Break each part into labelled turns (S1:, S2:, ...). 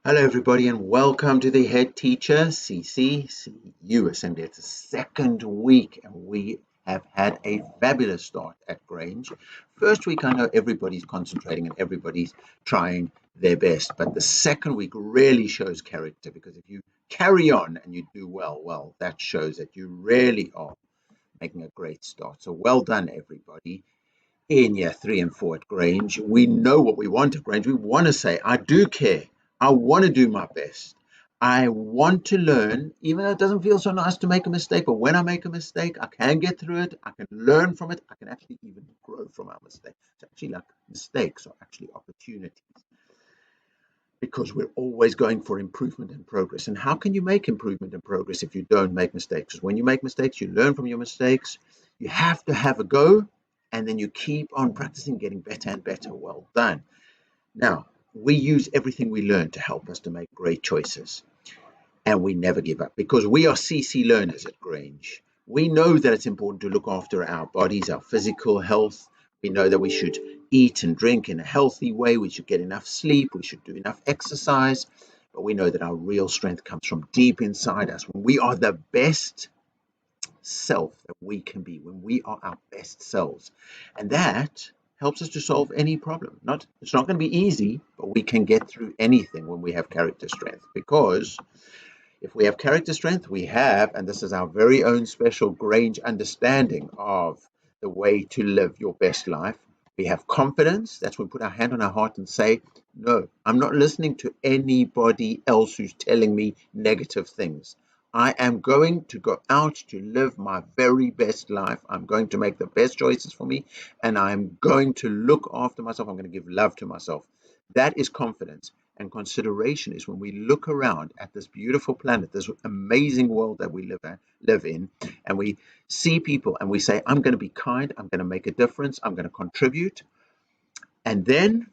S1: Hello, everybody, and welcome to the Head Teacher CCCU Assembly. It's the second week, and we have had a fabulous start at Grange. First week, I know everybody's concentrating and everybody's trying their best, but the second week really shows character, because if you carry on and you do well, that shows that you really are making a great start. So well done, everybody. In year 3 and 4 at Grange, we know what we want at Grange. We want to say, I do care. I want to do my best. I want to learn, even though it doesn't feel so nice to make a mistake. But when I make a mistake, I can get through it. I can learn from it. I can actually even grow from our mistake. It's actually like mistakes are actually opportunities, because we're always going for improvement and progress. And how can you make improvement and progress if you don't make mistakes? Because when you make mistakes, you learn from your mistakes. You have to have a go, and then you keep on practicing, getting better and better. Well done. Now, we use everything we learn to help us to make great choices, and we never give up, because we are CC learners at Grange. We know that it's important to look after our bodies, our physical health. We know that we should eat and drink in a healthy way. We should get enough sleep. We should do enough exercise. But we know that our real strength comes from deep inside us, when we are the best self that we can be, when we are our best selves. And that helps us to solve any problem. It's not going to be easy, but we can get through anything when we have character strength. Because if we have character strength, we have, and this is our very own special Grange understanding of the way to live your best life. We have confidence. That's when we put our hand on our heart and say, no, I'm not listening to anybody else who's telling me negative things. I am going to go out to live my very best life. I'm going to make the best choices for me, and I'm going to look after myself. I'm going to give love to myself. That is confidence. And consideration is when we look around at this beautiful planet, this amazing world that we live in, and we see people and we say, I'm going to be kind, I'm going to make a difference, I'm going to contribute. And then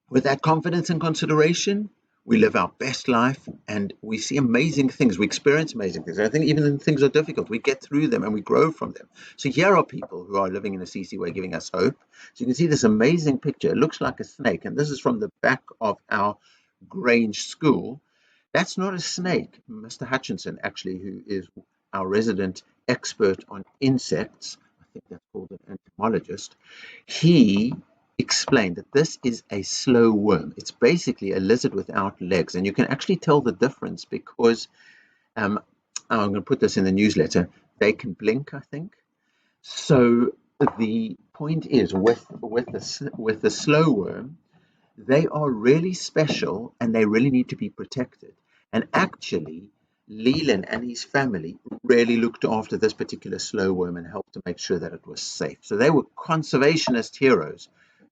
S1: with that confidence and consideration, we live our best life, and we see amazing things. We experience amazing things. I think even when things are difficult, we get through them and we grow from them. So here are people who are living in a CC way, giving us hope. So you can see this amazing picture. It looks like a snake, and this is from the back of our Grange school. That's not a snake. Mr. Hutchinson, actually, who is our resident expert on insects, I think that's called an entomologist, he explained that this is a slow worm. It's basically a lizard without legs, and you can actually tell the difference because I'm going to put this in the newsletter. They can blink, I think. So the point is, with the slow worm, they are really special and they really need to be protected. And actually, Leland and his family really looked after this particular slow worm and helped to make sure that it was safe. So they were conservationist heroes.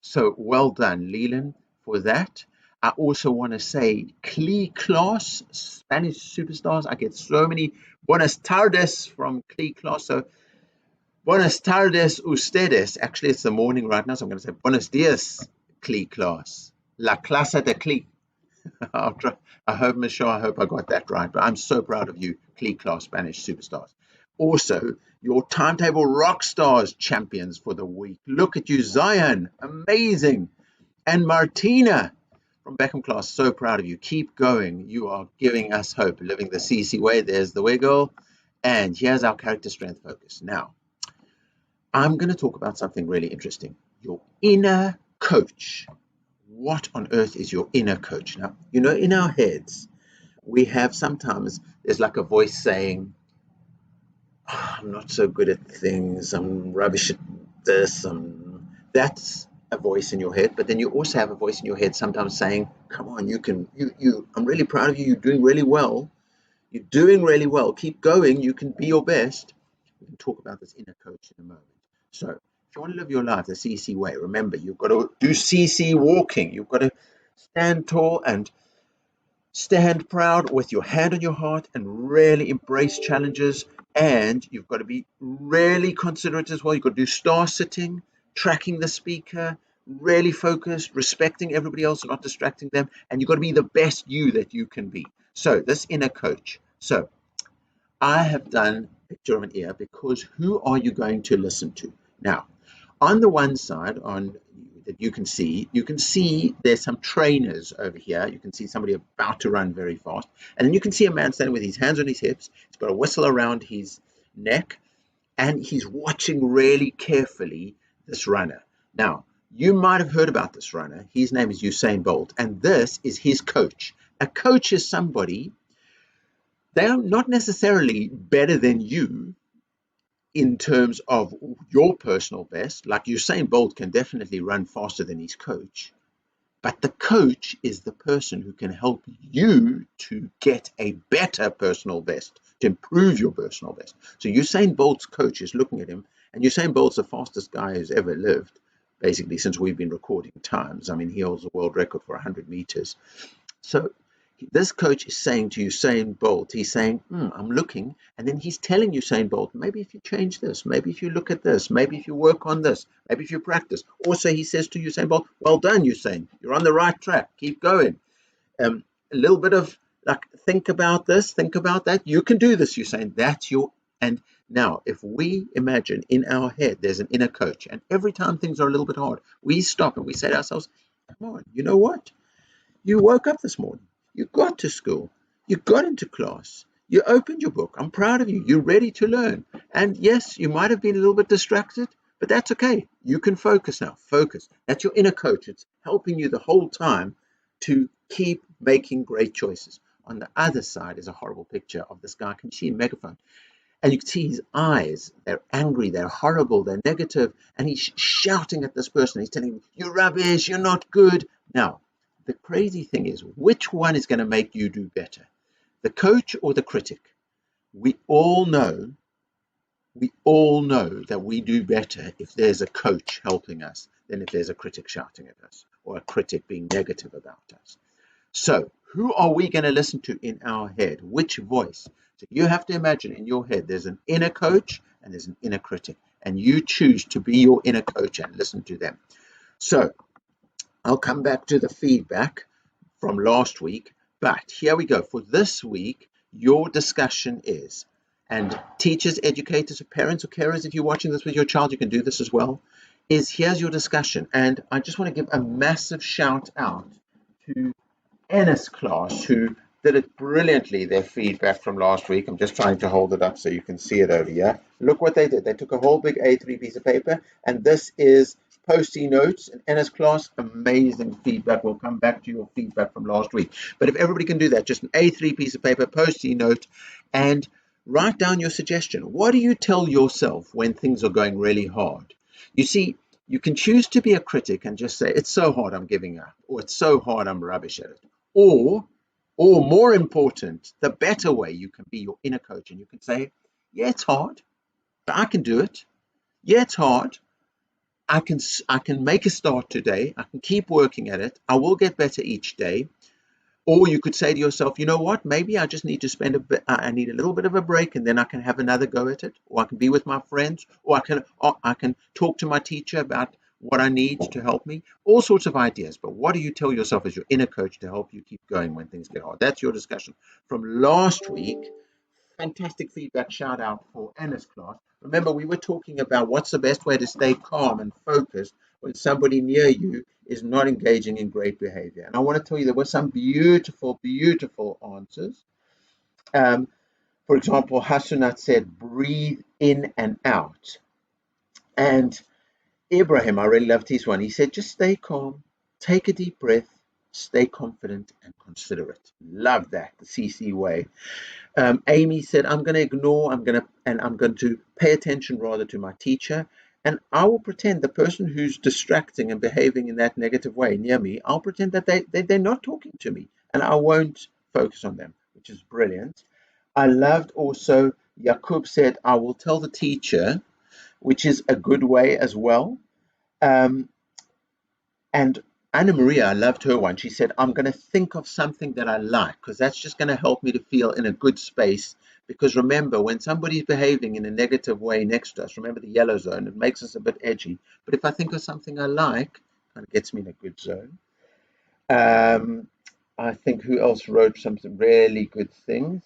S1: So well done, Leland, for that. I also want to say class, Spanish superstars. I get so many buenas tardes from class. So buenas tardes ustedes. Actually, it's the morning right now, so I'm going to say buenos dias, class. La clase de Clee. I'll try. I hope, Michelle, I hope I got that right. But I'm so proud of you, Clee class Spanish superstars. Also, your timetable rock stars champions for the week. Look at you, Zion. Amazing. And Martina from Beckham class. So proud of you. Keep going. You are giving us hope. Living the CC way. There's the wiggle. And here's our character strength focus. Now, I'm going to talk about something really interesting. Your inner coach. What on earth is your inner coach? Now, in our heads, we have sometimes, there's like a voice saying, oh, I'm not so good at things, I'm rubbish at this. That's a voice in your head. But then you also have a voice in your head sometimes saying, come on, I'm really proud of you. You're doing really well. You're doing really well. Keep going. You can be your best. We can talk about this inner coach in a moment. So if you want to live your life the CC way, remember, you've got to do CC walking. You've got to stand tall and stand proud with your hand on your heart and really embrace challenges. And you've got to be really considerate as well. You've got to do star sitting, tracking the speaker, really focused, respecting everybody else, not distracting them. And you've got to be the best you that you can be. So this inner coach. So I have done picture of an ear, because who are you going to listen to? Now, on the one side, that you can see there's some trainers over here. You can see somebody about to run very fast. And then you can see a man standing with his hands on his hips. He's got a whistle around his neck, and he's watching really carefully this runner. Now, you might have heard about this runner. His name is Usain Bolt, and this is his coach. A coach is somebody, they are not necessarily better than you in terms of your personal best. Like Usain Bolt can definitely run faster than his coach, but the coach is the person who can help you to get a better personal best, to improve your personal best. So Usain Bolt's coach is looking at him, and Usain Bolt's the fastest guy who's ever lived, basically, since we've been recording times. I mean, he holds a world record for 100 meters. So this coach is saying to Usain Bolt, he's saying, I'm looking, and then he's telling Usain Bolt, maybe if you change this, maybe if you look at this, maybe if you work on this, maybe if you practice. Also, he says to Usain Bolt, well done, Usain, you're on the right track, keep going. A little bit of like, think about this, think about that, you can do this, Usain, that's your. And now, if we imagine in our head there's an inner coach, and every time things are a little bit hard, we stop and we say to ourselves, come on, you know what? You woke up this morning. You got to school. You got into class. You opened your book. I'm proud of you. You're ready to learn. And yes, you might have been a little bit distracted, but that's okay. You can focus now. Focus. That's your inner coach. It's helping you the whole time to keep making great choices. On the other side is a horrible picture of this guy. Can you see a megaphone? And you can see his eyes. They're angry. They're horrible. They're negative. And he's shouting at this person. He's telling him, you're rubbish. You're not good. Now, the crazy thing is, which one is going to make you do better? The coach or the critic? We all know that we do better if there's a coach helping us than if there's a critic shouting at us or a critic being negative about us. So who are we going to listen to in our head? Which voice? So you have to imagine in your head there's an inner coach and there's an inner critic, and you choose to be your inner coach and listen to them. So I'll come back to the feedback from last week, but here we go. For this week, your discussion is, and teachers, educators, or parents or carers, if you're watching this with your child, you can do this as well, is here's your discussion. And I just want to give a massive shout out to Anna's class, who did it brilliantly, their feedback from last week. I'm just trying to hold it up so you can see it over here. Look what they did. They took a whole big A3 piece of paper, and this is Post-it notes in Anna's class. Amazing feedback. We'll come back to your feedback from last week. But if everybody can do that, just an A3 piece of paper, Post-it note, and write down your suggestion. What do you tell yourself when things are going really hard? You see, you can choose to be a critic and just say, it's so hard, I'm giving up, or it's so hard, I'm rubbish at it. Or more important, the better way, you can be your inner coach and you can say, yeah, it's hard, but I can do it. Yeah, it's hard. I can make a start today. I can keep working at it. I will get better each day. Or you could say to yourself, you know what? Maybe I just need to spend I need a little bit of a break, and then I can have another go at it. Or I can be with my friends. Or I can talk to my teacher about what I need to help me. All sorts of ideas. But what do you tell yourself as your inner coach to help you keep going when things get hard? That's your discussion from last week. Fantastic feedback. Shout out for Anna's class. Remember, we were talking about what's the best way to stay calm and focused when somebody near you is not engaging in great behavior. And I want to tell you there were some beautiful, beautiful answers. For example, Hasunat said, breathe in and out. And Ibrahim, I really loved his one. He said, just stay calm, take a deep breath, stay confident and considerate. Love that, the CC way. Amy said, I'm going to ignore, I'm going to pay attention rather to my teacher, and I will pretend the person who's distracting and behaving in that negative way near me, I'll pretend that they're not talking to me, and I won't focus on them, which is brilliant. I loved also, Jakub said, I will tell the teacher, which is a good way as well. And Anna Maria, I loved her one. She said, I'm going to think of something that I like, because that's just going to help me to feel in a good space. Because remember, when somebody's behaving in a negative way next to us, remember the yellow zone, it makes us a bit edgy. But if I think of something I like, it kind of gets me in a good zone. I think who else wrote something really good things?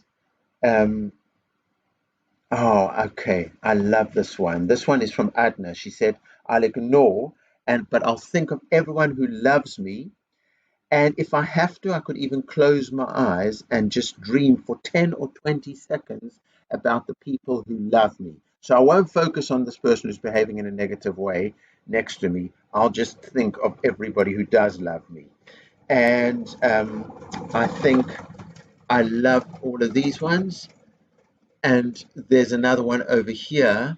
S1: Okay. I love this one. This one is from Adna. She said, I'll ignore but I'll think of everyone who loves me. And if I have to, I could even close my eyes and just dream for 10 or 20 seconds about the people who love me. So I won't focus on this person who's behaving in a negative way next to me. I'll just think of everybody who does love me. And I think I love all of these ones. And there's another one over here.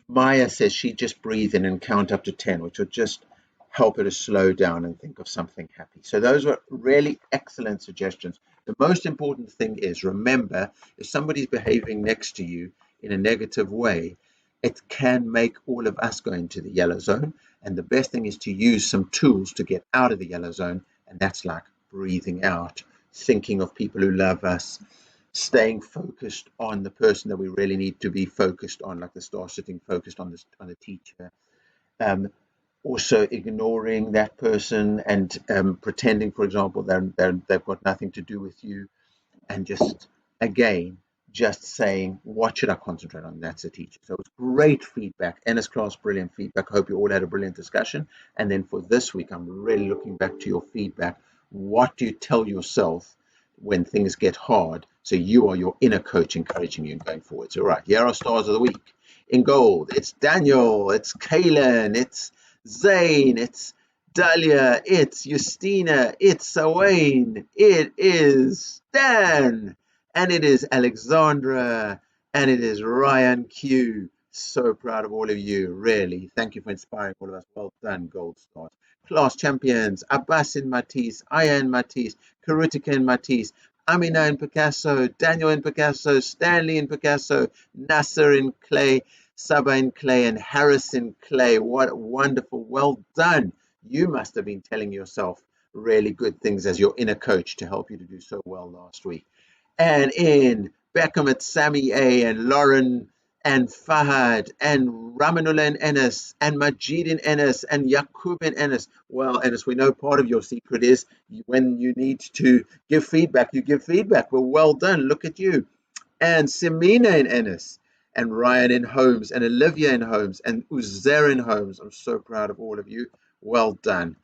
S1: Maya says she just breathe in and count up to 10, which will just help her to slow down and think of something happy. So those were really excellent suggestions. The most important thing is, remember, if somebody's behaving next to you in a negative way, it can make all of us go into the yellow zone. And the best thing is to use some tools to get out of the yellow zone. And that's like breathing out, thinking of people who love us, staying focused on the person that we really need to be focused on, like the star sitting focused on the teacher. Also ignoring that person and pretending, for example, they've got nothing to do with you, and just again just saying, what should I concentrate on? That's a teacher. So it's great feedback. Ennis class, brilliant feedback. I hope you all had a brilliant discussion. And then for this week, I'm really looking back to your feedback. What do you tell yourself when things get hard, so you are your inner coach encouraging you and going forward? So right, here are stars of the week. In gold, it's Daniel, it's Kaylin, it's Zane, it's Dahlia, it's Justina, it's Sawane, it is Stan, and it is Alexandra, and it is Ryan Q. So proud of all of you, really. Thank you for inspiring all of us. Well done, gold stars. Class champions, Abbas in Matisse, Aya in Matisse, Karutika in Matisse, Amina in Picasso, Daniel in Picasso, Stanley in Picasso, Nasser in clay, Saba in clay, and Harris in clay. What wonderful. Well done. You must have been telling yourself really good things as your inner coach to help you to do so well last week. And in Beckham, it's Sammy A, and Lauren and Fahad and Ramanullah in Ennis and Majid in Ennis and Yaqub in Ennis. Well, Ennis, we know part of your secret is when you need to give feedback, you give feedback. Well done. Look at you. And Semina in Ennis and Ryan in Holmes and Olivia in Holmes and Uzair in Holmes. I'm so proud of all of you. Well done.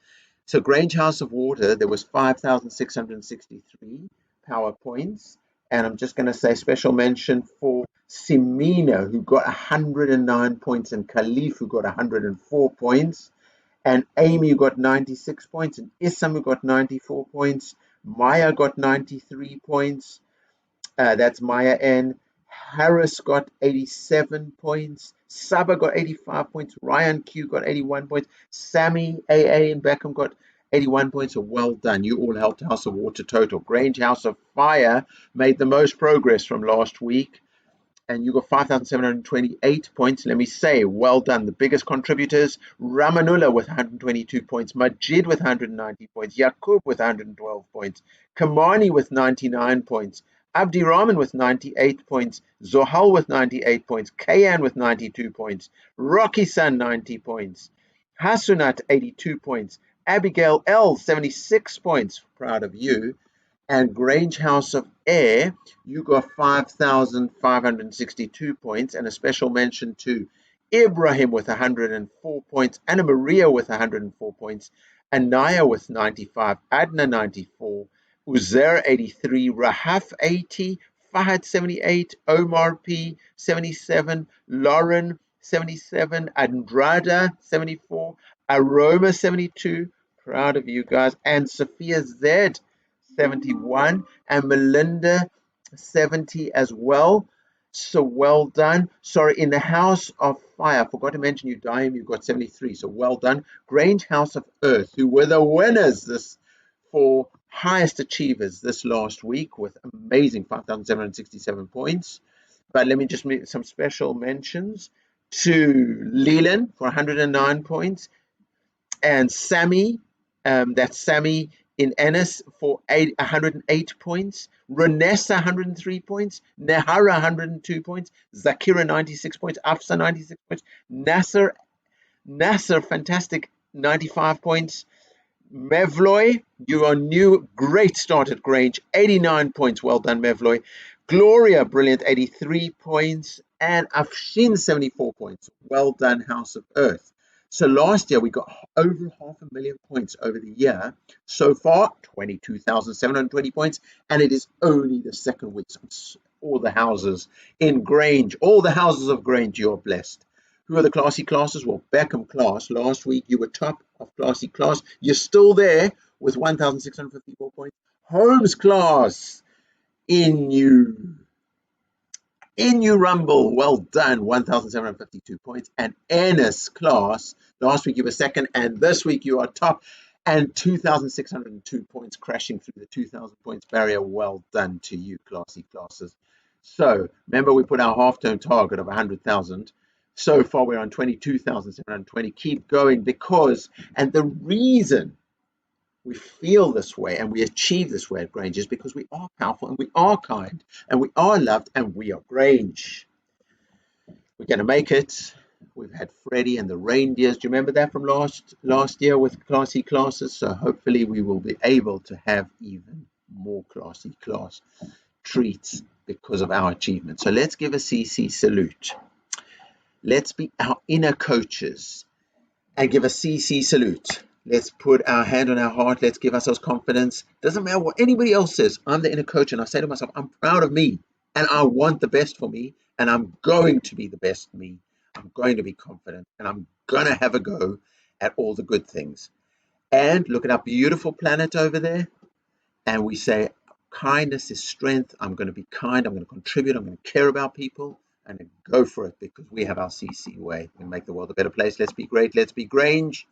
S1: So Grange House of Water, there was 5,663 PowerPoints. And I'm just going to say special mention for Simina, who got 109 points, and Khalif, who got 104 points, and Amy, who got 96 points, and Issam, who got 94 points. Maya got 93 points. That's Maya N. Harris got 87 points. Saba got 85 points. Ryan Q got 81 points. Sammy AA and Beckham got 81 points. So well done. You all helped House of Water total. Grange House of Fire made the most progress from last week, and you got 5,728 points. Let me say, well done. The biggest contributors, Ramanullah with 122 points, Majid with 190 points, Yaqub with 112 points, Kamani with 99 points, Abdi Rahman with 98 points, Zohal with 98 points, Kayan with 92 points, Rocky San 90 points, Hasunat 82 points, Abigail L 76 points, proud of you, and Grange House of Air, you got 5,562 points, and a special mention to Ibrahim with 104 points, Anna Maria with 104 points, Anaya with 95, Adna 94, Uzair 83, Rahaf 80, Fahad 78, Omar P 77, Lauren 77, Andrada 74, Aroma 72, proud of you guys, and Sophia Z 71, and Melinda 70 as well. So well done. Sorry, in the House of Fire, I forgot to mention you, Diam, you got 73. So well done. Grange House of Earth, who were the winners this for highest achievers this last week with amazing 5,767 points. But let me just make some special mentions to Leland for 109 points, and Sammy, that's Sammy in Ennis for 108 points, Renessa 103 points, Nehara 102 points, Zakira 96 points, Afsa 96 points, Nasser, fantastic 95 points, Mevloy, you are new, great start at Grange, 89 points, well done Mevloy, Gloria, brilliant, 83 points, and Afshin 74 points, well done House of Earth. So last year we got over 500,000 points over the year. So far, 22,720 points, and it is only the second week. So all the houses in Grange, all the houses of Grange, you're blessed. Who are the classy classes? Well, Beckham class. Last week you were top of classy class. You're still there with 1,654 points. Holmes class in you. In you rumble, well done, 1,752 points. And Ennis class, last week you were second, and this week you are top, and 2,602 points, crashing through the 2,000 points barrier. Well done to you, classy classes. So remember, we put our half-term target of 100,000. So far, we're on 22,720. Keep going, because, and the reason we feel this way and we achieve this way at Grange is because we are powerful and we are kind and we are loved and we are Grange. We're going to make it. We've had Freddie and the reindeers. Do you remember that from last year with classy classes? So hopefully we will be able to have even more classy class treats because of our achievement. So let's give a CC salute. Let's be our inner coaches and give a CC salute. Let's put our hand on our heart. Let's give ourselves confidence. Doesn't matter what anybody else says. I'm the inner coach, and I say to myself, I'm proud of me, and I want the best for me, and I'm going to be the best me. I'm going to be confident, and I'm going to have a go at all the good things. And look at our beautiful planet over there, and we say, kindness is strength. I'm going to be kind. I'm going to contribute. I'm going to care about people, and go for it, because we have our CC way. We make the world a better place. Let's be great. Let's be Grange.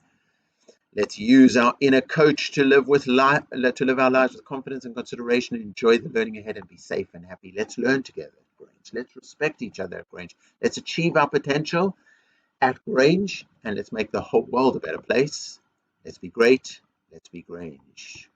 S1: Let's use our inner coach to live our lives with confidence and consideration, and enjoy the learning ahead, and be safe and happy. Let's learn together at Grange. Let's respect each other at Grange. Let's achieve our potential at Grange, and let's make the whole world a better place. Let's be great. Let's be Grange.